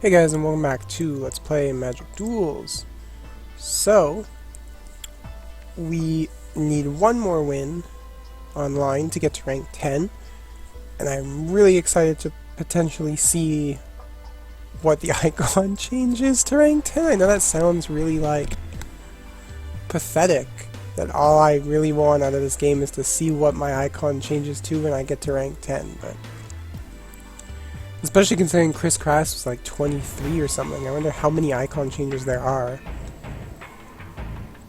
Hey guys, and welcome back to Let's Play Magic Duels. So, we need one more win online to get to rank 10, and I'm really excited to potentially see what the icon changes to rank 10. I know that sounds really, pathetic, that all I really want out of this game is to see what my icon changes to when I get to rank 10, but especially considering Chris Crass was like 23 or something. I wonder how many icon changes there are.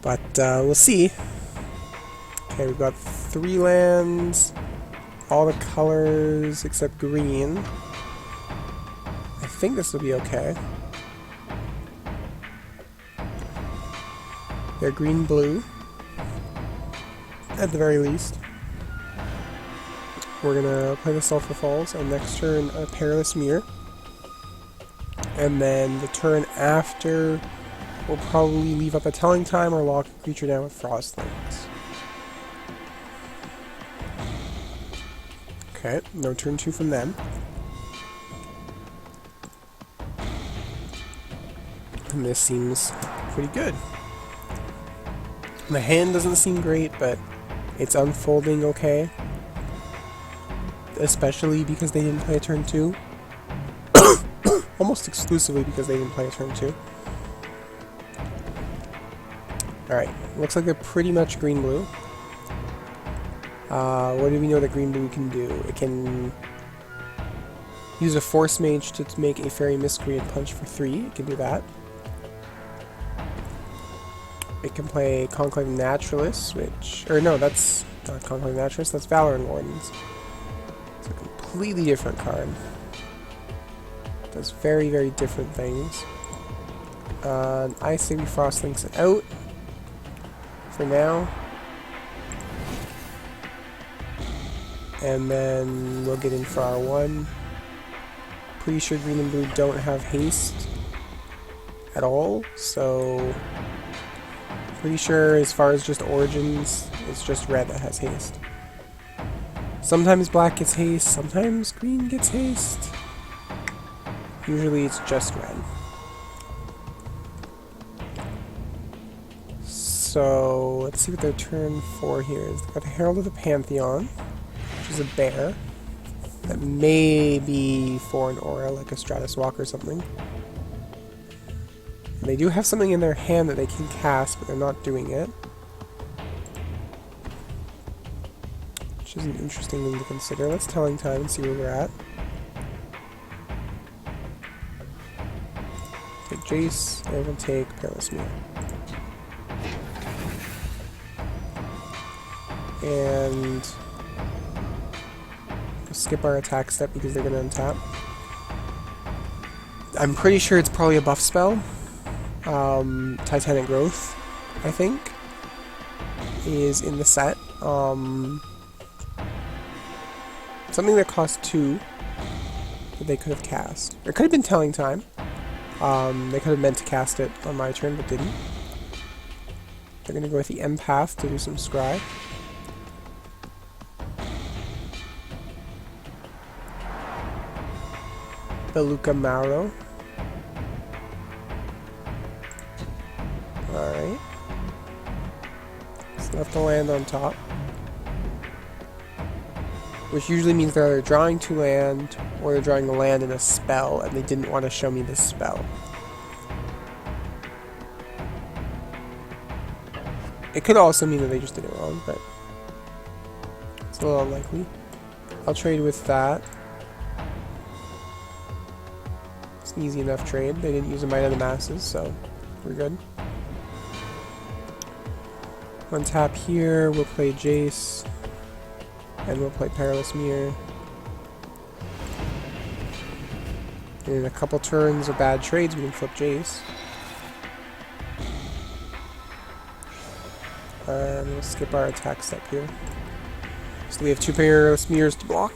But we'll see. Okay, we've got 3 lands. All the colors except green. I think this will be okay. They're green-blue. At the very least. We're gonna play the Sulphur Falls, and next turn a Perilous Mirror. And then the turn after, we'll probably leave up a Telling Time or lock a creature down with Frostlings. Okay, no turn 2 from them. And this seems pretty good. The hand doesn't seem great, but it's unfolding okay. Especially because they didn't play a turn 2. Almost exclusively because they didn't play a turn 2. Alright, looks like they're pretty much green-blue. What do we know that green-blue can do? It can use a Force Mage to make a Fairy Miscreant punch for 3. It can do that. It can play Conclave Naturalist, which... Or no, that's not Conclave Naturalist, that's Valorant Wardens. It's a completely different card. Does very, very different things. I say we Frostlinks it out for now. And then we'll get in for our 1. Pretty sure green and blue don't have haste at all, so pretty sure as far as just origins, it's just red that has haste. Sometimes black gets haste, sometimes green gets haste. Usually it's just red. So, let's see what their turn 4 here is. They've got Herald of the Pantheon, which is a bear. That may be for an aura, like a Stratus Walk or something. And they do have something in their hand that they can cast, but they're not doing it. Which is an interesting thing to consider. Let's Telling Time and see where we're at. Take Jace, and we'll take Perilous Mirror. And we'll skip our attack step because they're going to untap. I'm pretty sure it's probably a buff spell. Titanic Growth, I think, is in the set. Something that cost 2 that they could have cast. It could have been Telling Time. They could have meant to cast it on my turn, but didn't. They're going to go with the Empath to do some Scry. Belluca.mauro. Alright. So left the land on top. Which usually means they're either drawing 2 land, or they're drawing a land and a spell, and they didn't want to show me this spell. It could also mean that they just did it wrong, but it's a little unlikely. I'll trade with that. It's an easy enough trade. They didn't use a Might of the Masses, so we're good. One tap here, we'll play Jace. And we'll play Perilous Mirror. And in a couple turns of bad trades, we can flip Jace. And we'll skip our attack step here. So we have 2 Perilous Mirrors to block.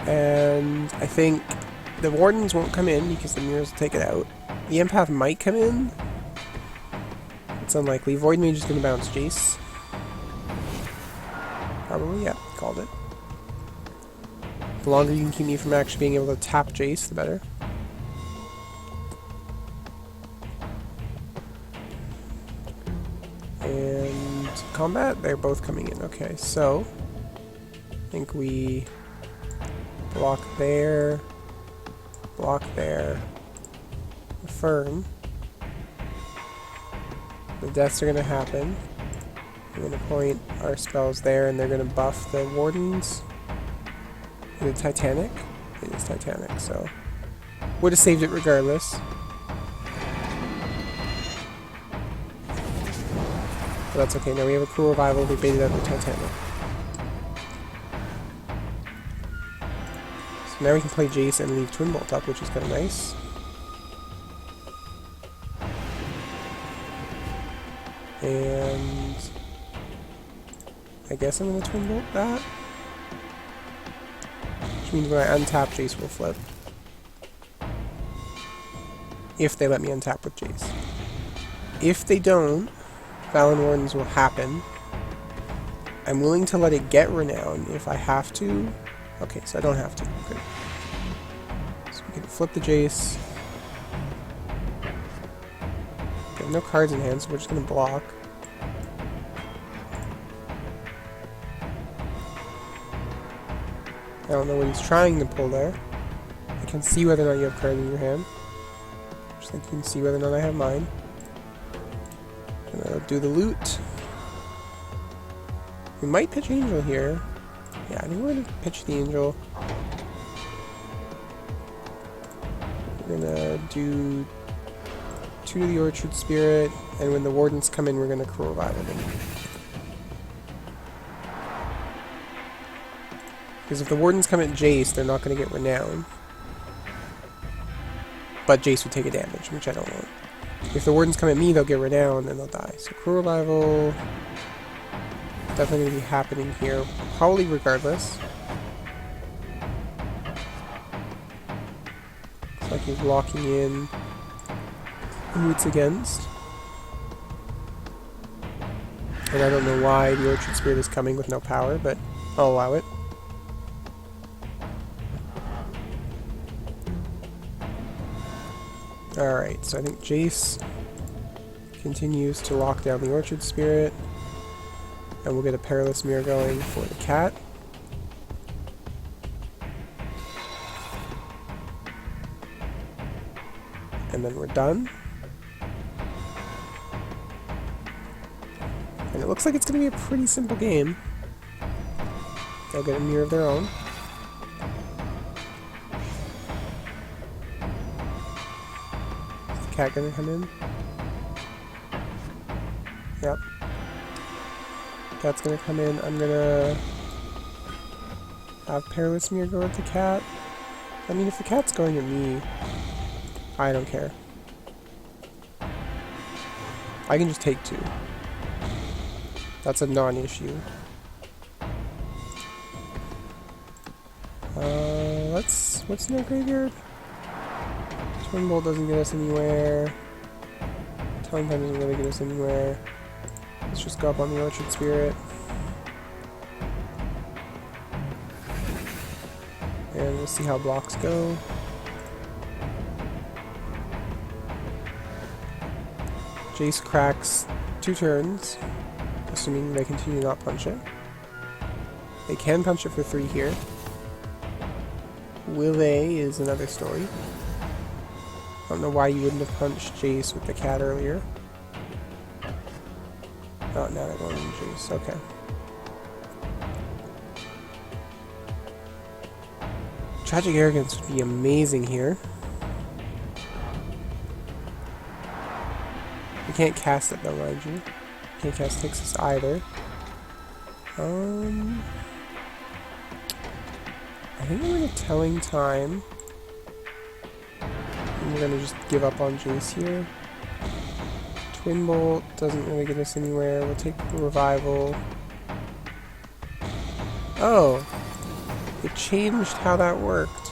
And I think the Wardens won't come in because the Mirrors will take it out. The Empath might come in. It's unlikely. Void Mage is going to bounce Jace. Probably, yeah, called it. The longer you can keep me from actually being able to tap Jace, the better. And combat, they're both coming in. Okay, so I think we block there, affirm. The deaths are going to happen. We're going to point our spells there, and they're going to buff the wardens. Is it Titanic? It is Titanic, so would have saved it regardless. But that's okay. Now we have a cool revival. We baited out the Titanic. So now we can play Jace and leave Twin Bolt up, which is kind of nice. And I guess I'm going to Twin Bolt that. Which means when I untap, Jace will flip. If they let me untap with Jace. If they don't, Valen Wardens will happen. I'm willing to let it get Renown if I have to. Okay, so I don't have to. Good. So we can flip the Jace. We have no cards in hand, so we're just going to block. I don't know what he's trying to pull there. I can see whether or not you have cards in your hand. Just like you can see whether or not I have mine. Gonna do the loot. We might pitch Angel here. Yeah, I think we're gonna pitch the Angel. We're gonna do 2 to the Orchard Spirit, and when the Wardens come in, we're gonna Cruel Revival them. Because if the Wardens come at Jace, they're not going to get Renown. But Jace would take a damage, which I don't want. If the Wardens come at me, they'll get Renown, and they'll die. So Cruel Revival... definitely going to be happening here, probably regardless. Looks like he's locking in who it's against. And I don't know why the Orchard Spirit is coming with no power, but I'll allow it. Alright, so I think Jace continues to lock down the Orchard Spirit. And we'll get a Perilous Mirror going for the cat. And then we're done. And it looks like it's going to be a pretty simple game. They'll get a mirror of their own. Is the cat going to come in? Yep. Cat's gonna come in. I'm gonna have Perilous Mirror go at the cat. I mean, if the cat's going at me, I don't care. I can just take 2. That's a non-issue. What's in our graveyard? Twin Bolt doesn't get us anywhere. Telling Time doesn't really get us anywhere. Let's just go up on the Orchard Spirit. And we'll see how blocks go. Jace cracks 2 turns, assuming they continue to not punch it. They can punch it for 3 here. Will they is another story. I don't know why you wouldn't have punched Jace with the cat earlier. Oh, now they're going to Jace. Okay. Tragic Arrogance would be amazing here. We can't cast it though, mind you. Can't cast Hixus either. I think we're going to Telling Time. And we're going to just give up on Jace here. Twin Bolt doesn't really get us anywhere. We'll take the Revival. Oh! It changed how that worked.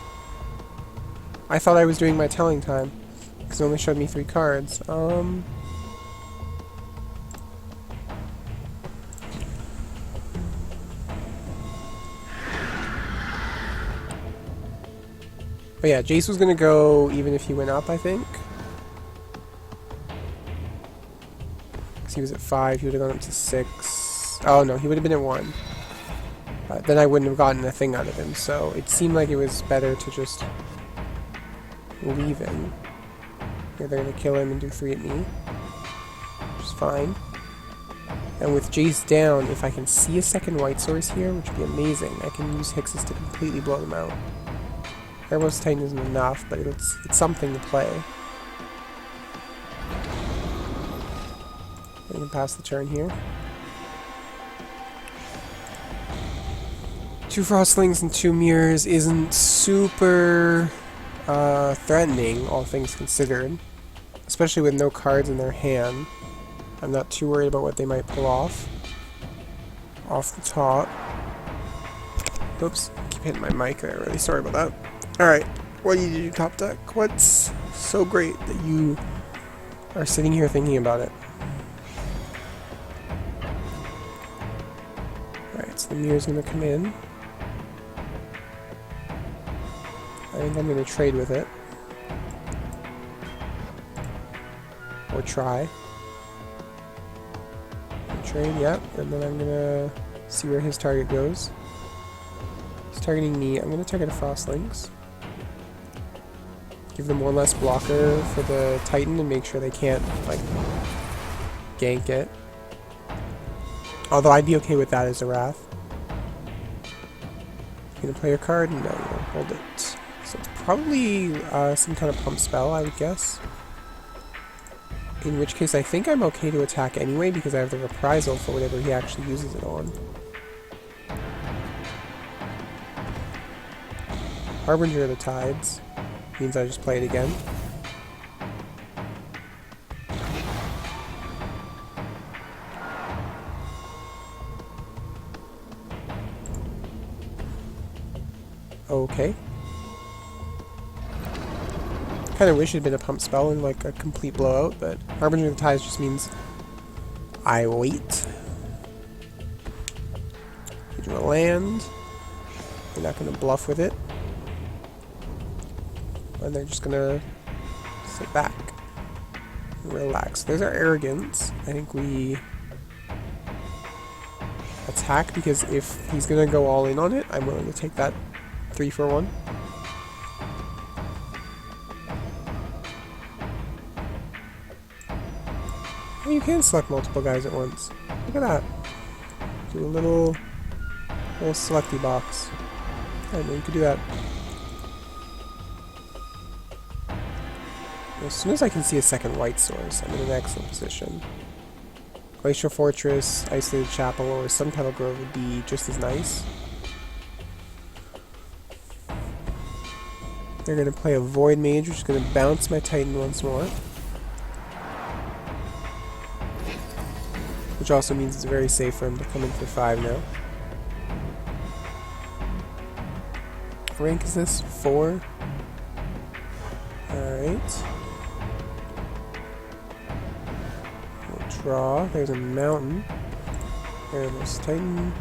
I thought I was doing my Telling Time, because it only showed me 3 cards. But yeah, Jace was gonna go even if he went up, I think. He was at 5. He would have gone up to 6. Oh no, he would have been at 1. Then I wouldn't have gotten a thing out of him, so it seemed like it was better to just leave him. Here they're going to kill him and do 3 at me, which is fine. And with Jace down, if I can see a second white source here, which would be amazing, I can use Hixus to completely blow them out. Airboss Titan isn't enough, but it's something to play. I can pass the turn here. 2 Frostlings and 2 Mirrors isn't super threatening, all things considered. Especially with no cards in their hand. I'm not too worried about what they might pull off the top. Oops, keep hitting my mic there, really sorry about that. Alright, what do you do, top deck? What's so great that you are sitting here thinking about it? Alright, so the mirror's gonna come in. I think I'm gonna trade with it. Or try. Trade, yep, and then I'm gonna see where his target goes. He's targeting me. I'm gonna target a Frostlings. Give them 1 less blocker for the Titan and make sure they can't, like, gank it. Although I'd be okay with that as a Wrath. You gonna play your card? No, you don't hold it. So it's probably some kind of pump spell, I would guess. In which case, I think I'm okay to attack anyway, because I have the reprisal for whatever he actually uses it on. Harbinger of the Tides means I just play it again. Okay. Kind of wish it had been a pump spell and like a complete blowout, but Harbinger of the Tides just means I wait. You do a land. You're not going to bluff with it. And they're just going to sit back and relax. There's our arrogance. I think we attack because if he's going to go all in on it, I'm willing to take that 3 for 1. You can select multiple guys at once. Look at that. Do a little selecty box. I know you could do that. As soon as I can see a second white source, I'm in an excellent position. Glacial Fortress, Isolated Chapel, or Sun Petal Grove would be just as nice. They're going to play a Void Mage, which is going to bounce my Titan once more. Which also means it's very safe for him to come in for 5 now. What rank is this? 4? Alright. We'll draw. There's a mountain. There's Titan.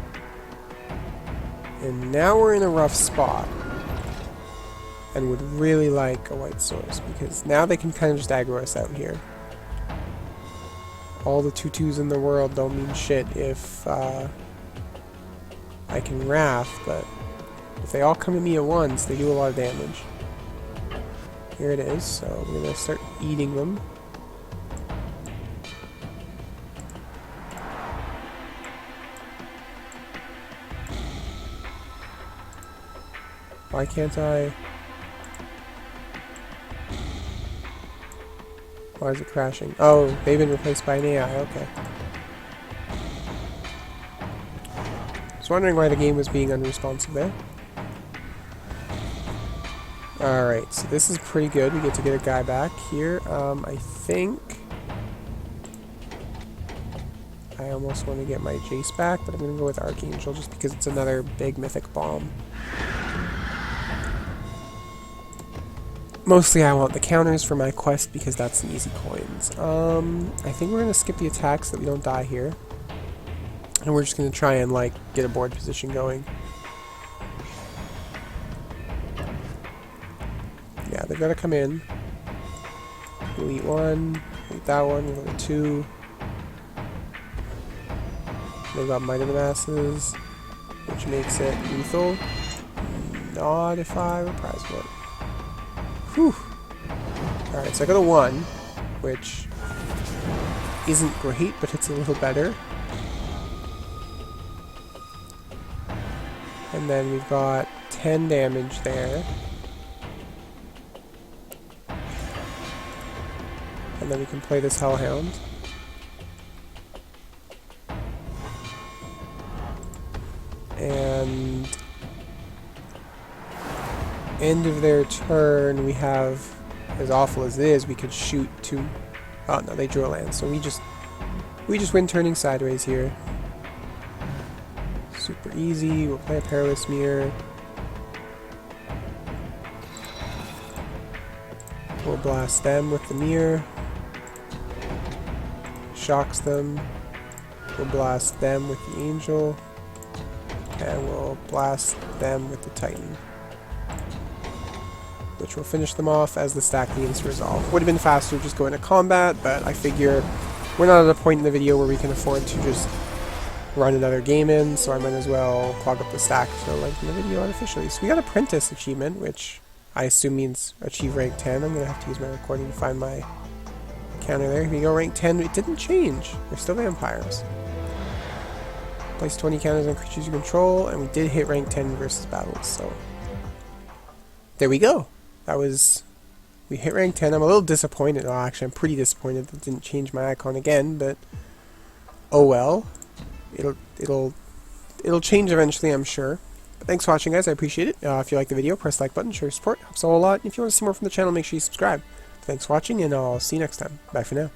And now we're in a rough spot. And would really like a white source, because now they can kind of just aggro us out here. All the 2/2s in the world don't mean shit if I can Wrath, but if they all come at me at once, they do a lot of damage. Here it is, so we're going to start eating them. Why can't I... Why is it crashing? Oh, they've been replaced by an AI, okay. I was wondering why the game was being unresponsive there. Alright, so this is pretty good. We get to get a guy back here. I think... I almost want to get my Jace back, but I'm going to go with Archangel just because it's another big mythic bomb. Mostly I want the counters for my quest because that's some easy coins. I think we're going to skip the attacks so that we don't die here. And we're just going to try and, like, get a board position going. Yeah, they've got to come in. We'll eat 1, eat that one, we'll go to 2. They've got Might of the Masses, which makes it lethal. Not if I reprise one. Whew. Alright, so I got a 1, which isn't great, but it's a little better. And then we've got 10 damage there. And then we can play this Hellhound. And end of their turn, we have, as awful as it is, we could shoot 2. Oh no, they drew a land, so we just win turning sideways here. Super easy. We'll play a Perilous Mirror. We'll blast them with the mirror. Shocks them. We'll blast them with the Angel. And we'll blast them with the Titan. Which will finish them off as the stack begins to resolve. Would have been faster just go into combat, but I figure we're not at a point in the video where we can afford to just run another game in, so I might as well clog up the stack to lengthen the video artificially. So we got Apprentice achievement, which I assume means achieve rank 10. I'm going to have to use my recording to find my counter there. Here we go, rank 10. It didn't change. They're still vampires. Place 20 counters on creatures you control, and we did hit rank 10 versus battles, so there we go. That was... we hit rank 10. I'm a little disappointed. Well, actually, I'm pretty disappointed that it didn't change my icon again, but oh well. It'll change eventually, I'm sure. But thanks for watching, guys. I appreciate it. If you like the video, press the like button, show your support. Helps a whole lot. And if you want to see more from the channel, make sure you subscribe. Thanks for watching, and I'll see you next time. Bye for now.